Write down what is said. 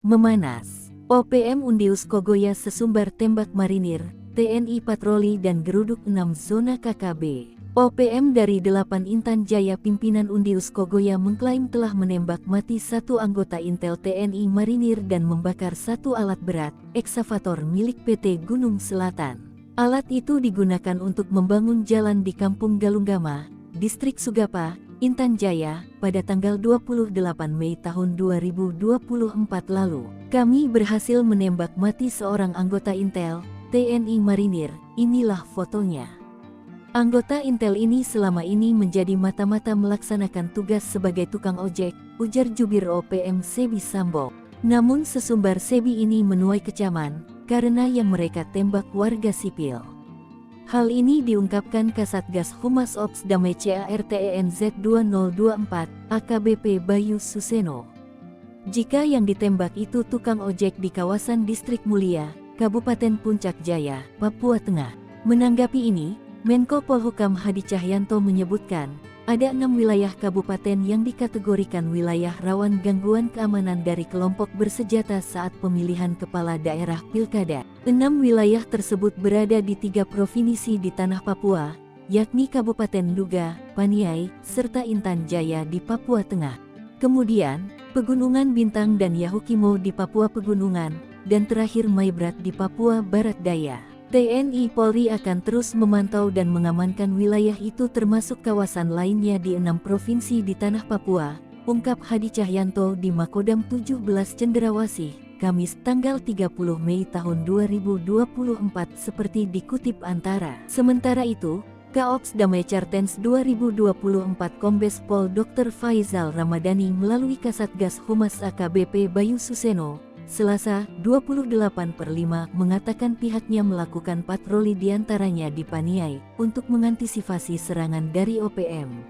Memanas. OPM Undius Kogoya sesumbar tembak marinir, TNI patroli dan geruduk 6 zona KKB. OPM dari 8 Intan Jaya pimpinan Undius Kogoya mengklaim telah menembak mati satu anggota Intel TNI Marinir dan membakar satu alat berat, eksavator milik PT Gunung Selatan. Alat itu digunakan untuk membangun jalan di Kampung Galunggama, Distrik Sugapa, Intan Jaya, pada tanggal 28 Mei tahun 2024 lalu. Kami berhasil menembak mati seorang anggota Intel, TNI Marinir, inilah fotonya. Anggota Intel ini selama ini menjadi mata-mata melaksanakan tugas sebagai tukang ojek, ujar jubir OPM Sebi Sambo. Namun sesumbar Sebi ini menuai kecaman, karena yang mereka tembak warga sipil. Hal ini diungkapkan Kasatgas Humas Ops Damai CARTENZ 2024, AKBP Bayu Suseno. Jika yang ditembak itu tukang ojek di kawasan Distrik Mulia, Kabupaten Puncak Jaya, Papua Tengah. Menanggapi ini, Menko Polhukam Hadi Cahyanto menyebutkan, ada 6 wilayah kabupaten yang dikategorikan wilayah rawan gangguan keamanan dari kelompok bersenjata saat pemilihan kepala daerah pilkada. 6 wilayah tersebut berada di 3 provinsi di tanah Papua, yakni Kabupaten Duga, Paniai, serta Intan Jaya di Papua Tengah. Kemudian, Pegunungan Bintang dan Yahukimo di Papua Pegunungan, dan terakhir Maibrat di Papua Barat Daya. TNI Polri akan terus memantau dan mengamankan wilayah itu termasuk kawasan lainnya di 6 provinsi di tanah Papua, ungkap Hadi Cahyanto di Makodam 17 Cenderawasih, Kamis tanggal 30 Mei tahun 2024 seperti dikutip Antara. Sementara itu, Kaops Damai Cartens 2024 Kombes Pol Dr. Faizal Ramadhani melalui Kasatgas Humas AKBP Bayu Suseno, Selasa, 28/5 mengatakan pihaknya melakukan patroli diantaranya di Paniai untuk mengantisipasi serangan dari OPM.